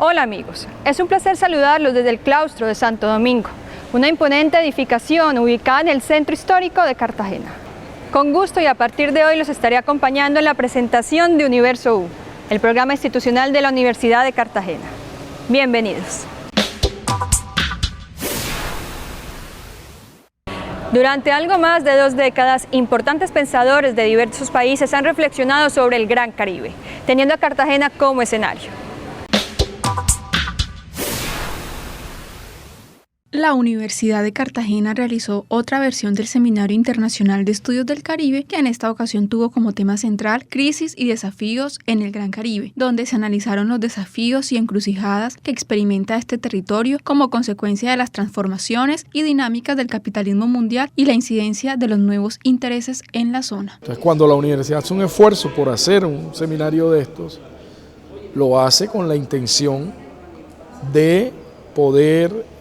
Hola amigos, es un placer saludarlos desde el claustro de Santo Domingo, una imponente edificación ubicada en el centro histórico de Cartagena. Con gusto y a partir de hoy los estaré acompañando en la presentación de Universo U, el programa institucional de la Universidad de Cartagena. Bienvenidos. Durante algo más de 2 décadas, importantes pensadores de diversos países han reflexionado sobre el Gran Caribe, teniendo a Cartagena como escenario. La Universidad de Cartagena realizó otra versión del Seminario Internacional de Estudios del Caribe, que en esta ocasión tuvo como tema central crisis y desafíos en el Gran Caribe, donde se analizaron los desafíos y encrucijadas que experimenta este territorio como consecuencia de las transformaciones y dinámicas del capitalismo mundial y la incidencia de los nuevos intereses en la zona. Entonces, cuando la universidad hace un esfuerzo por hacer un seminario de estos, lo hace con la intención de poder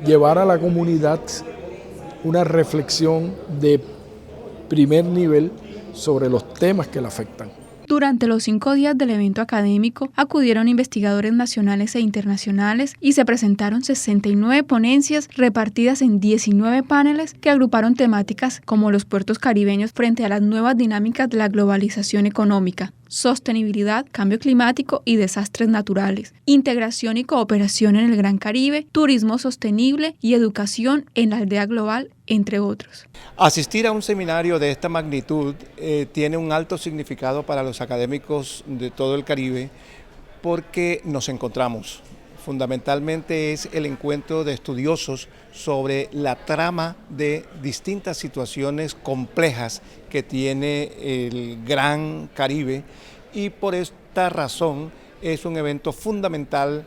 llevar a la comunidad una reflexión de primer nivel sobre los temas que la afectan. Durante los 5 días del evento académico acudieron investigadores nacionales e internacionales y se presentaron 69 ponencias repartidas en 19 paneles que agruparon temáticas como los puertos caribeños frente a las nuevas dinámicas de la globalización económica, sostenibilidad, cambio climático y desastres naturales, integración y cooperación en el Gran Caribe, turismo sostenible y educación en la aldea global, entre otros. Asistir a un seminario de esta magnitud tiene un alto significado para los académicos de todo el Caribe porque nos encontramos. Fundamentalmente es el encuentro de estudiosos sobre la trama de distintas situaciones complejas que tiene el Gran Caribe y por esta razón es un evento fundamental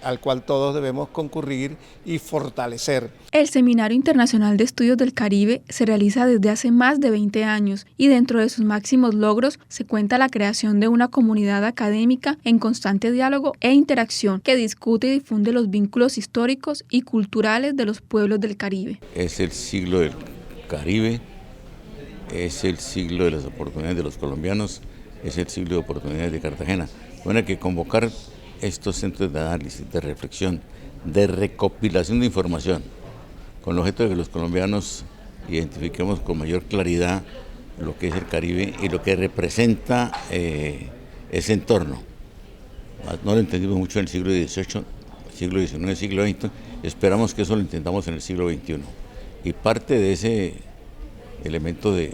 al cual todos debemos concurrir y fortalecer. El Seminario Internacional de Estudios del Caribe se realiza desde hace más de 20 años y dentro de sus máximos logros se cuenta la creación de una comunidad académica en constante diálogo e interacción que discute y difunde los vínculos históricos y culturales de los pueblos del Caribe. Es el siglo del Caribe, es el siglo de las oportunidades de los colombianos, es el siglo de oportunidades de Cartagena. Bueno, hay que convocar estos centros de análisis, de reflexión, de recopilación de información, con el objeto de que los colombianos identifiquemos con mayor claridad lo que es el Caribe y lo que representa ese entorno. No lo entendimos mucho en el siglo XVIII, siglo XIX, siglo XX, esperamos que eso lo entendamos en el siglo XXI. Y parte de ese elemento de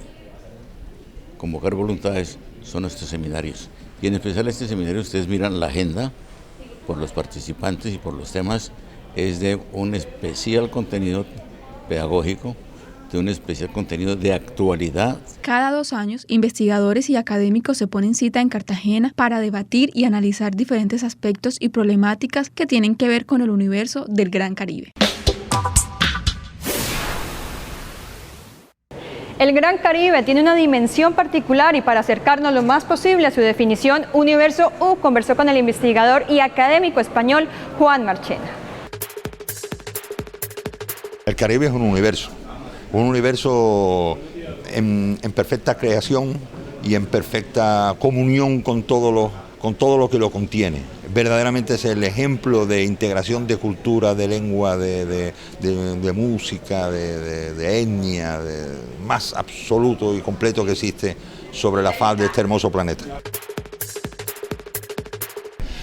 convocar voluntades son estos seminarios. Y en especial este seminario, ustedes miran la agenda por los participantes y por los temas, es de un especial contenido pedagógico, de un especial contenido de actualidad. Cada 2 años, investigadores y académicos se ponen cita en Cartagena para debatir y analizar diferentes aspectos y problemáticas que tienen que ver con el universo del Gran Caribe. El Gran Caribe tiene una dimensión particular y para acercarnos lo más posible a su definición, Universo U conversó con el investigador y académico español Juan Marchena. El Caribe es un universo en perfecta creación y en perfecta comunión con todo lo que lo contiene. Verdaderamente es el ejemplo de integración de cultura, de lengua, de música, de etnia, más absoluto y completo que existe sobre la faz de este hermoso planeta.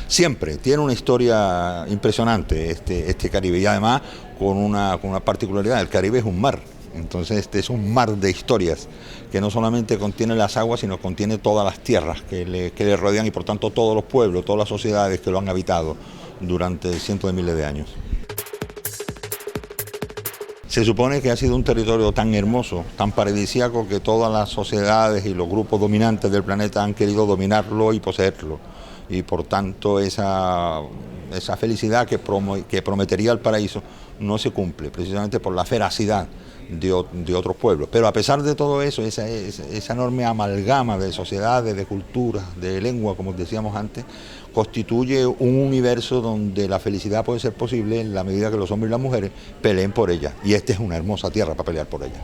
Siempre tiene una historia impresionante este Caribe y además con una particularidad, el Caribe es un mar. Entonces este es un mar de historias que no solamente contiene las aguas, sino contiene todas las tierras que le rodean y por tanto todos los pueblos, todas las sociedades que lo han habitado durante cientos de miles de años. Se supone que ha sido un territorio tan hermoso, tan paradisíaco, que todas las sociedades y los grupos dominantes del planeta han querido dominarlo y poseerlo. Y por tanto esa felicidad que prometería el paraíso no se cumple, precisamente por la feracidad de otros pueblos. Pero a pesar de todo eso, esa enorme amalgama de sociedades, de culturas, de lengua, como decíamos antes, constituye un universo donde la felicidad puede ser posible en la medida que los hombres y las mujeres peleen por ella. Y esta es una hermosa tierra para pelear por ella.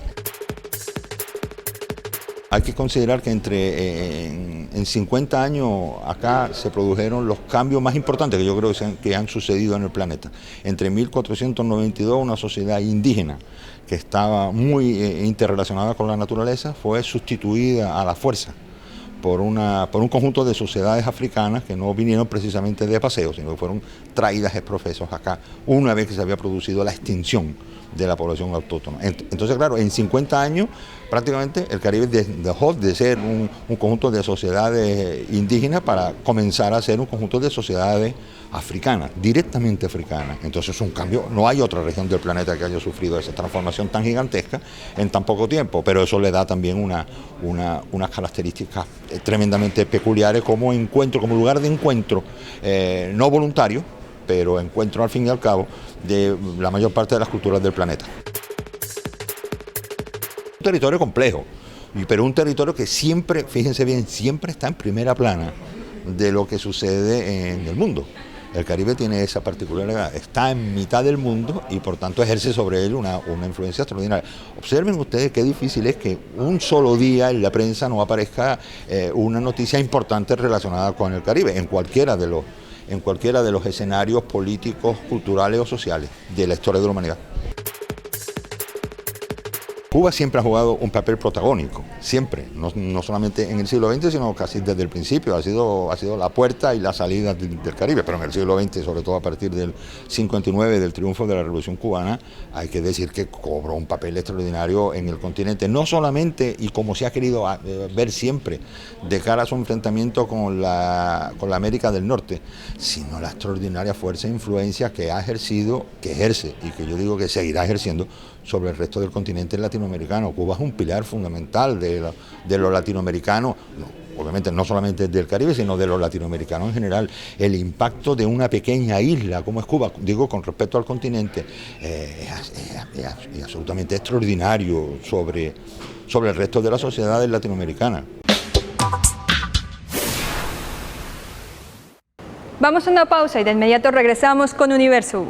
Hay que considerar que en 50 años acá se produjeron los cambios más importantes que yo creo que han sucedido en el planeta. Entre 1492 una sociedad indígena que estaba muy interrelacionada con la naturaleza fue sustituida a la fuerza por un conjunto de sociedades africanas que no vinieron precisamente de paseo, sino que fueron traídas exprofesos acá una vez que se había producido la extinción de la población autóctona. Entonces, claro, en 50 años prácticamente el Caribe dejó de ser un conjunto de sociedades indígenas para comenzar a ser un conjunto de sociedades africanas, directamente africanas. Entonces es un cambio, no hay otra región del planeta que haya sufrido esa transformación tan gigantesca en tan poco tiempo, pero eso le da también unas características tremendamente peculiares como lugar de encuentro no voluntario, pero encuentro al fin y al cabo de la mayor parte de las culturas del planeta. Un territorio complejo, pero un territorio que siempre, fíjense bien, siempre está en primera plana de lo que sucede en el mundo. El Caribe tiene esa particularidad, está en mitad del mundo y por tanto ejerce sobre él una influencia extraordinaria. Observen ustedes qué difícil es que un solo día en la prensa no aparezca una noticia importante relacionada con el Caribe, en cualquiera de los escenarios políticos, culturales o sociales de la historia de la humanidad. Cuba siempre ha jugado un papel protagónico, siempre, no solamente en el siglo XX, sino casi desde el principio, ha sido la puerta y la salida del Caribe, pero en el siglo XX, sobre todo a partir del 59, del triunfo de la Revolución Cubana, hay que decir que cobró un papel extraordinario en el continente, no solamente, y como se ha querido ver siempre, de cara a su enfrentamiento con la América del Norte, sino la extraordinaria fuerza e influencia que ha ejercido, que ejerce, y que yo digo que seguirá ejerciendo, sobre el resto del continente latinoamericano. Cuba es un pilar fundamental de lo latinoamericano, obviamente no solamente del Caribe, sino de los latinoamericanos en general. El impacto de una pequeña isla como es Cuba, digo con respecto al continente, es absolutamente extraordinario sobre el resto de las sociedades latinoamericanas. Vamos a una pausa y de inmediato regresamos con Universo U.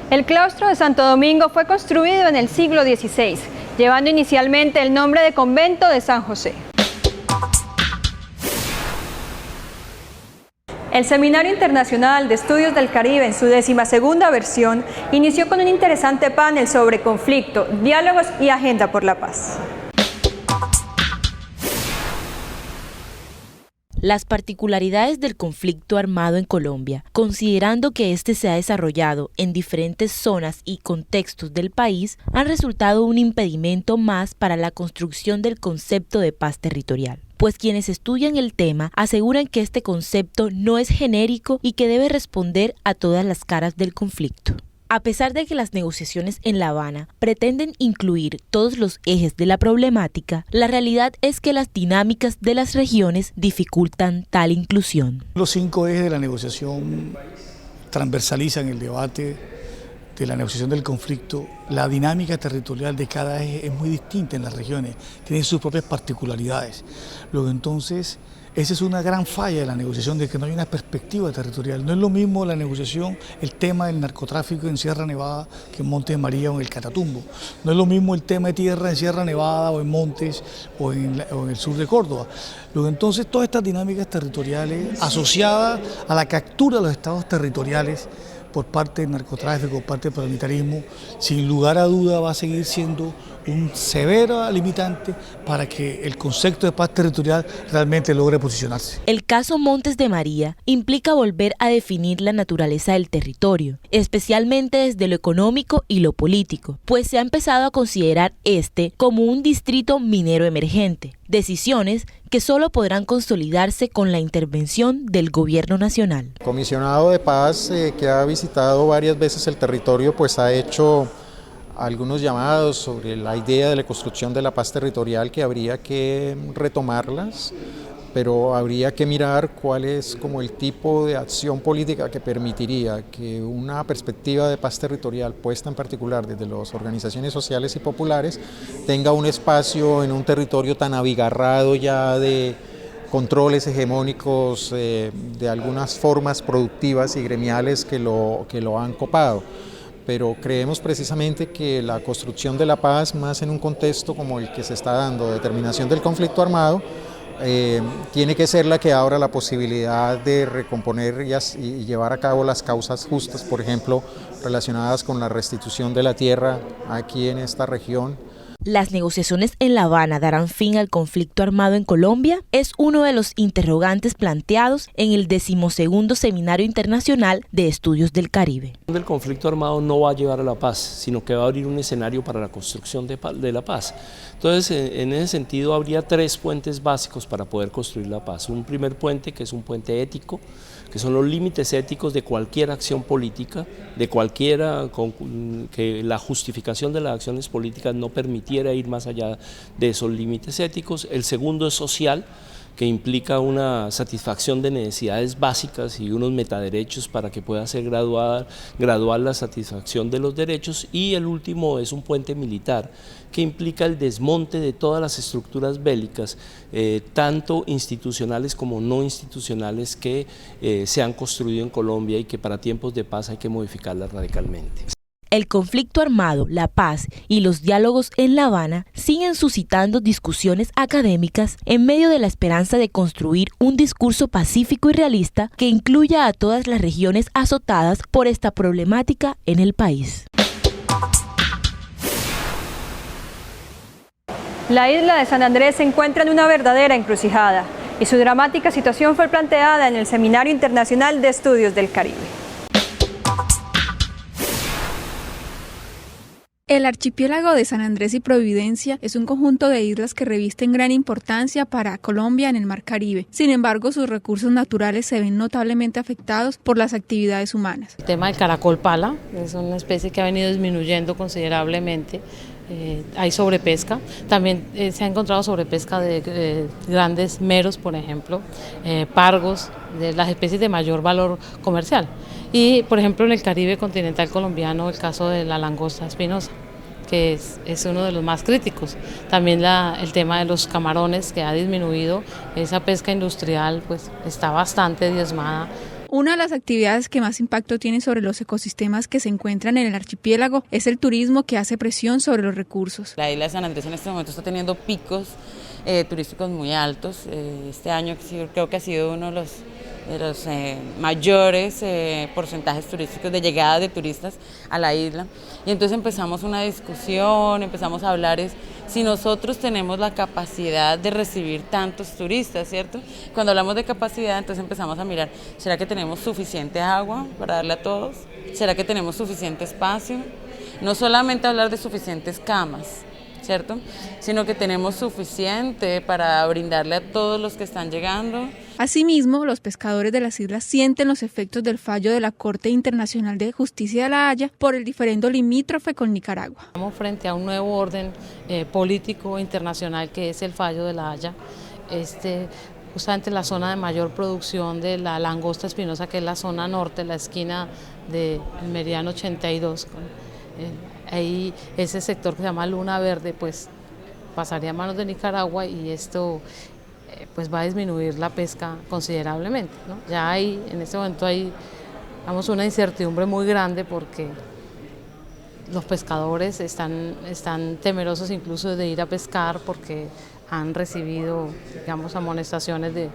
El claustro de Santo Domingo fue construido en el siglo XVI, llevando inicialmente el nombre de Convento de San José. El Seminario Internacional de Estudios del Caribe, en su 12ª versión, inició con un interesante panel sobre conflicto, diálogos y agenda por la paz. Las particularidades del conflicto armado en Colombia, considerando que este se ha desarrollado en diferentes zonas y contextos del país, han resultado un impedimento más para la construcción del concepto de paz territorial. Pues quienes estudian el tema aseguran que este concepto no es genérico y que debe responder a todas las caras del conflicto. A pesar de que las negociaciones en La Habana pretenden incluir todos los ejes de la problemática, la realidad es que las dinámicas de las regiones dificultan tal inclusión. Los 5 ejes de la negociación transversalizan el debate de la negociación del conflicto. La dinámica territorial de cada eje es muy distinta en las regiones, tienen sus propias particularidades. Luego entonces, esa es una gran falla de la negociación, de que no hay una perspectiva territorial. No es lo mismo la negociación, el tema del narcotráfico en Sierra Nevada que en Montes de María o en el Catatumbo. No es lo mismo el tema de tierra en Sierra Nevada o en Montes o en el sur de Córdoba. Luego entonces todas estas dinámicas territoriales asociadas a la captura de los estados territoriales por parte del narcotráfico, por parte del paramilitarismo, sin lugar a duda va a seguir siendo un severo limitante para que el concepto de paz territorial realmente logre posicionarse. El caso Montes de María implica volver a definir la naturaleza del territorio, especialmente desde lo económico y lo político, pues se ha empezado a considerar este como un distrito minero emergente, decisiones que solo podrán consolidarse con la intervención del gobierno nacional. El comisionado de paz que ha visitado varias veces el territorio, pues ha hecho algunos llamados sobre la idea de la construcción de la paz territorial, que habría que retomarlas, pero habría que mirar cuál es como el tipo de acción política que permitiría que una perspectiva de paz territorial puesta en particular desde las organizaciones sociales y populares tenga un espacio en un territorio tan abigarrado ya de controles hegemónicos de algunas formas productivas y gremiales que lo han copado. Pero creemos precisamente que la construcción de la paz, más en un contexto como el que se está dando, de terminación del conflicto armado, tiene que ser la que abra la posibilidad de recomponer y llevar a cabo las causas justas, por ejemplo, relacionadas con la restitución de la tierra aquí en esta región. ¿Las negociaciones en La Habana darán fin al conflicto armado en Colombia? Es uno de los interrogantes planteados en el 12º Seminario Internacional de Estudios del Caribe. El conflicto armado no va a llevar a la paz, sino que va a abrir un escenario para la construcción de la paz. Entonces, en ese sentido, habría 3 puentes básicos para poder construir la paz. Un primer puente, que es un puente ético, que son los límites éticos de cualquier acción política, de cualquiera, que la justificación de las acciones políticas no permitiera ir más allá de esos límites éticos. El segundo es social, que implica una satisfacción de necesidades básicas y unos metaderechos para que pueda ser gradual la satisfacción de los derechos. Y el último es un puente militar, que implica el desmonte de todas las estructuras bélicas, tanto institucionales como no institucionales, que se han construido en Colombia y que para tiempos de paz hay que modificarlas radicalmente. El conflicto armado, la paz y los diálogos en La Habana siguen suscitando discusiones académicas en medio de la esperanza de construir un discurso pacífico y realista que incluya a todas las regiones azotadas por esta problemática en el país. La isla de San Andrés se encuentra en una verdadera encrucijada y su dramática situación fue planteada en el Seminario Internacional de Estudios del Caribe. El archipiélago de San Andrés y Providencia es un conjunto de islas que revisten gran importancia para Colombia en el Mar Caribe. Sin embargo, sus recursos naturales se ven notablemente afectados por las actividades humanas. El tema del caracol pala es una especie que ha venido disminuyendo considerablemente. Hay sobrepesca, también se ha encontrado sobrepesca de grandes meros, por ejemplo, pargos, de las especies de mayor valor comercial. Y por ejemplo en el Caribe continental colombiano el caso de la langosta espinosa, que es uno de los más críticos. También el tema de los camarones, que ha disminuido, esa pesca industrial pues está bastante diezmada. Una de las actividades que más impacto tiene sobre los ecosistemas que se encuentran en el archipiélago es el turismo, que hace presión sobre los recursos. La isla de San Andrés en este momento está teniendo picos turísticos muy altos. Este año creo que ha sido uno de los mayores porcentajes turísticos de llegada de turistas a la isla. Y entonces empezamos una discusión, empezamos a hablar si nosotros tenemos la capacidad de recibir tantos turistas, ¿cierto? Cuando hablamos de capacidad, entonces empezamos a mirar, ¿será que tenemos suficiente agua para darle a todos? ¿Será que tenemos suficiente espacio? No solamente hablar de suficientes camas, ¿cierto? Sino que tenemos suficiente para brindarle a todos los que están llegando. Asimismo, los pescadores de las islas sienten los efectos del fallo de la Corte Internacional de Justicia de La Haya por el diferendo limítrofe con Nicaragua. Estamos frente a un nuevo orden político internacional, que es el fallo de La Haya. Justamente la zona de mayor producción de la langosta espinosa, que es la zona norte, la esquina del meridiano 82, ahí ese sector que se llama Luna Verde, pues pasaría a manos de Nicaragua, y esto pues va a disminuir la pesca considerablemente, ¿no? Ya en este momento hay una incertidumbre muy grande, porque los pescadores están temerosos incluso de ir a pescar, porque han recibido, digamos, amonestaciones de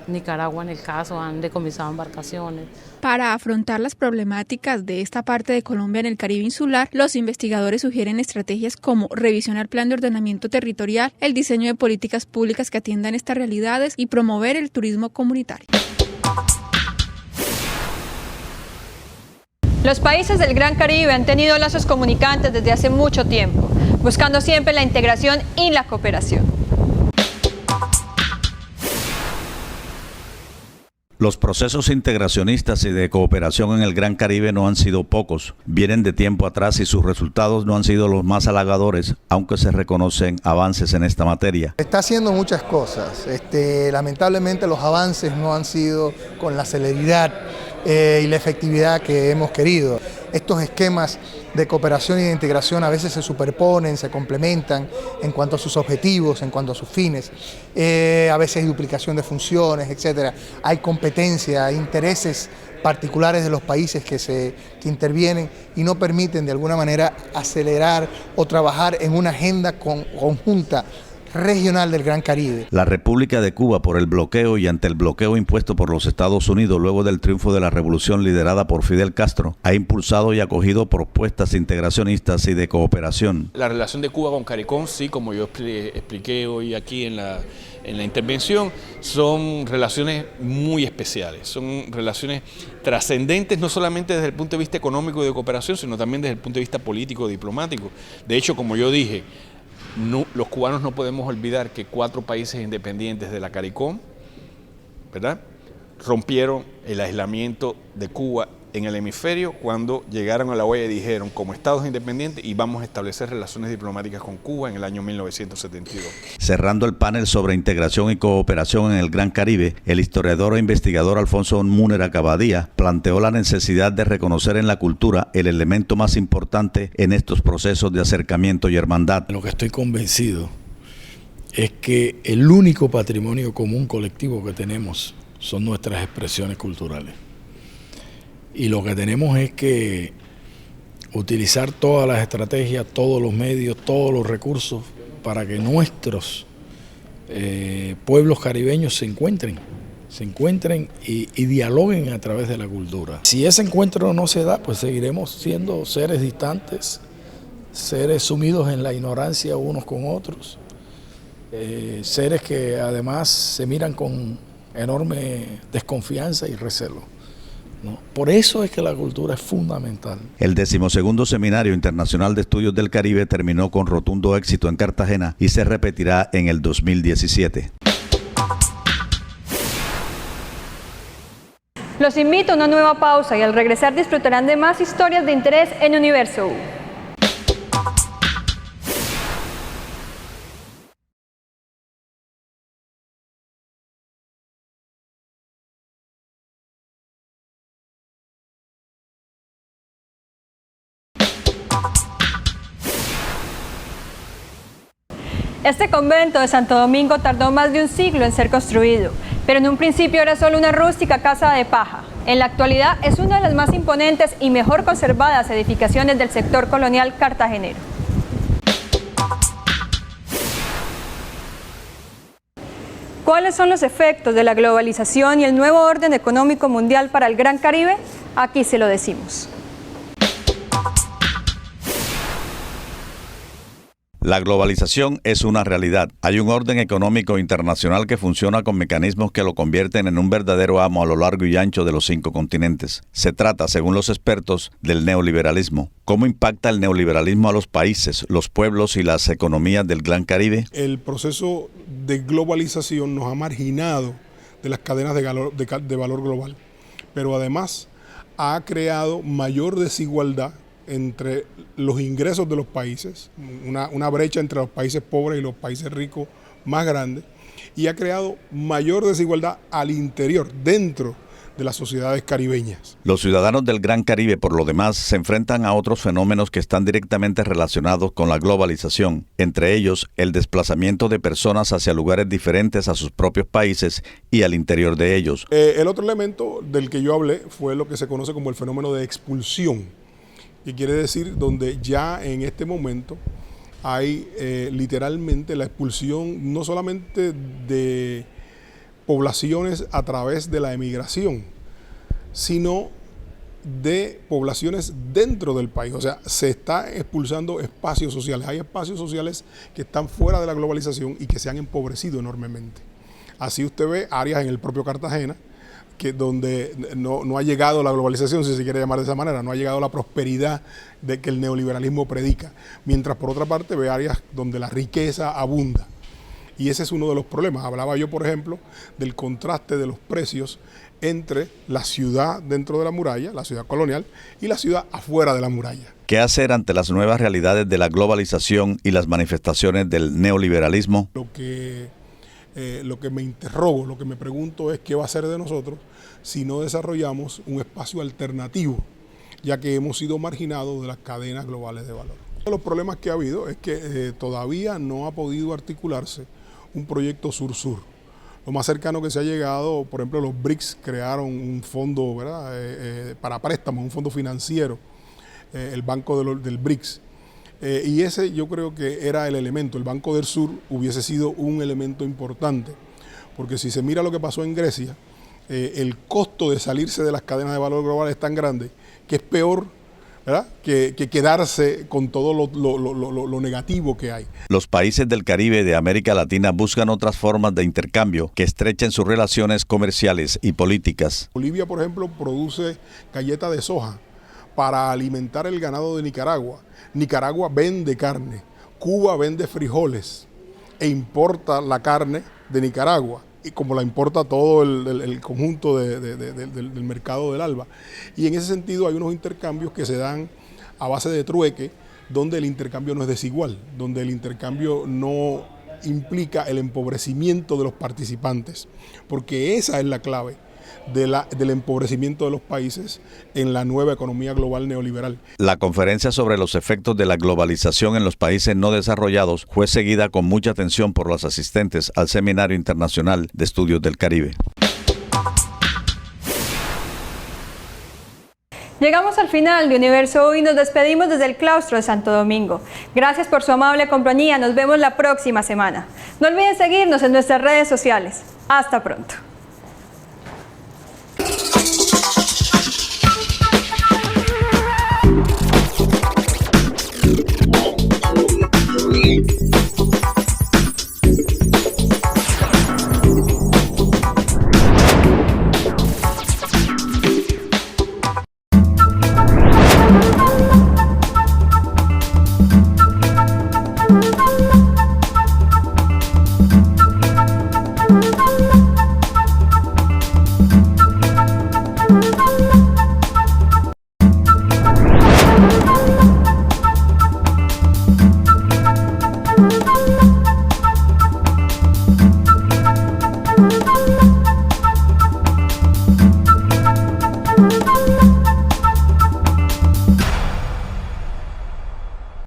Nicaragua en el caso, han decomisado embarcaciones. Para afrontar las problemáticas de esta parte de Colombia en el Caribe insular, los investigadores sugieren estrategias como revisionar el plan de ordenamiento territorial, el diseño de políticas públicas que atiendan estas realidades y promover el turismo comunitario. Los países del Gran Caribe han tenido lazos comunicantes desde hace mucho tiempo, buscando siempre la integración y la cooperación. Los procesos integracionistas y de cooperación en el Gran Caribe no han sido pocos, vienen de tiempo atrás y sus resultados no han sido los más halagadores, aunque se reconocen avances en esta materia. Está haciendo muchas cosas, lamentablemente los avances no han sido con la celeridad y la efectividad que hemos querido. Estos esquemas de cooperación y de integración a veces se superponen, se complementan en cuanto a sus objetivos, en cuanto a sus fines. A veces hay duplicación de funciones, etc. Hay competencia, hay intereses particulares de los países que intervienen y no permiten de alguna manera acelerar o trabajar en una agenda conjunta regional del Gran Caribe. La República de Cuba, por el bloqueo y ante el bloqueo impuesto por los Estados Unidos luego del triunfo de la revolución liderada por Fidel Castro, ha impulsado y acogido propuestas integracionistas y de cooperación. La relación de Cuba con CARICOM, sí, como yo expliqué hoy aquí en la intervención, son relaciones muy especiales, son relaciones trascendentes no solamente desde el punto de vista económico y de cooperación, sino también desde el punto de vista político y diplomático. De hecho, como yo dije, los cubanos no podemos olvidar que 4 países independientes de la CARICOM, ¿verdad?, rompieron el aislamiento de Cuba en el hemisferio cuando llegaron a La OEA y dijeron, como estados independientes, y vamos a establecer relaciones diplomáticas con Cuba en el año 1972. Cerrando el panel sobre integración y cooperación en el Gran Caribe, el historiador e investigador Alfonso Múnera Cavadía planteó la necesidad de reconocer en la cultura el elemento más importante en estos procesos de acercamiento y hermandad. Lo que estoy convencido es que el único patrimonio común colectivo que tenemos son nuestras expresiones culturales. Y lo que tenemos es que utilizar todas las estrategias, todos los medios, todos los recursos para que nuestros pueblos caribeños se encuentren y dialoguen a través de la cultura. Si ese encuentro no se da, pues seguiremos siendo seres distantes, seres sumidos en la ignorancia unos con otros, seres que además se miran con enorme desconfianza y recelo. ¿No? Por eso es que la cultura es fundamental. El 12º Seminario Internacional de Estudios del Caribe terminó con rotundo éxito en Cartagena y se repetirá en el 2017. Los invito a una nueva pausa y al regresar disfrutarán de más historias de interés en Universo U. Este convento de Santo Domingo tardó más de un siglo en ser construido, pero en un principio era solo una rústica casa de paja. En la actualidad es una de las más imponentes y mejor conservadas edificaciones del sector colonial cartagenero. ¿Cuáles son los efectos de la globalización y el nuevo orden económico mundial para el Gran Caribe? Aquí se lo decimos. La globalización es una realidad. Hay un orden económico internacional que funciona con mecanismos que lo convierten en un verdadero amo a lo largo y ancho de los 5 continentes. Se trata, según los expertos, del neoliberalismo. ¿Cómo impacta el neoliberalismo a los países, los pueblos y las economías del Gran Caribe? El proceso de globalización nos ha marginado de las cadenas de valor global, pero además ha creado mayor desigualdad entre los ingresos de los países, una brecha entre los países pobres y los países ricos más grande, y ha creado mayor desigualdad al interior, dentro de las sociedades caribeñas. Los ciudadanos del Gran Caribe, por lo demás, se enfrentan a otros fenómenos que están directamente relacionados con la globalización, entre ellos el desplazamiento de personas hacia lugares diferentes a sus propios países y al interior de ellos. El otro elemento del que yo hablé fue lo que se conoce como el fenómeno de expulsión, que quiere decir donde ya en este momento hay literalmente la expulsión no solamente de poblaciones a través de la emigración, sino de poblaciones dentro del país. O sea, se está expulsando espacios sociales. Hay espacios sociales que están fuera de la globalización y que se han empobrecido enormemente. Así usted ve áreas en el propio Cartagena donde no ha llegado la globalización, si se quiere llamar de esa manera, no ha llegado la prosperidad de que el neoliberalismo predica. Mientras por otra parte ve áreas donde la riqueza abunda. Y ese es uno de los problemas. Hablaba yo, por ejemplo, del contraste de los precios entre la ciudad dentro de la muralla, la ciudad colonial, y la ciudad afuera de la muralla. ¿Qué hacer ante las nuevas realidades de la globalización y las manifestaciones del neoliberalismo? Lo que me interrogo, lo que me pregunto es qué va a ser de nosotros si no desarrollamos un espacio alternativo, ya que hemos sido marginados de las cadenas globales de valor. Uno de los problemas que ha habido es que todavía no ha podido articularse un proyecto sur-sur. Lo más cercano que se ha llegado, por ejemplo, los BRICS crearon un fondo, ¿verdad? Para préstamos, un fondo financiero, el Banco del BRICS. Y ese yo creo que era el elemento, el Banco del Sur hubiese sido un elemento importante, porque si se mira lo que pasó en Grecia, el costo de salirse de las cadenas de valor globales es tan grande que es peor, ¿verdad?, que quedarse con todo lo negativo que hay. Los países del Caribe y de América Latina buscan otras formas de intercambio que estrechen sus relaciones comerciales y políticas. Bolivia, por ejemplo, produce galleta de soja para alimentar el ganado de Nicaragua. Nicaragua vende carne, Cuba vende frijoles e importa la carne de Nicaragua, y como la importa todo el conjunto del mercado del ALBA. Y en ese sentido hay unos intercambios que se dan a base de trueque, donde el intercambio no es desigual, donde el intercambio no implica el empobrecimiento de los participantes, porque esa es la clave del empobrecimiento de los países en la nueva economía global neoliberal. La conferencia sobre los efectos de la globalización en los países no desarrollados fue seguida con mucha atención por los asistentes al Seminario Internacional de Estudios del Caribe. Llegamos al final de Universo Hoy y nos despedimos desde el claustro de Santo Domingo. Gracias por su amable compañía, nos vemos la próxima semana. No olviden seguirnos en nuestras redes sociales. Hasta pronto.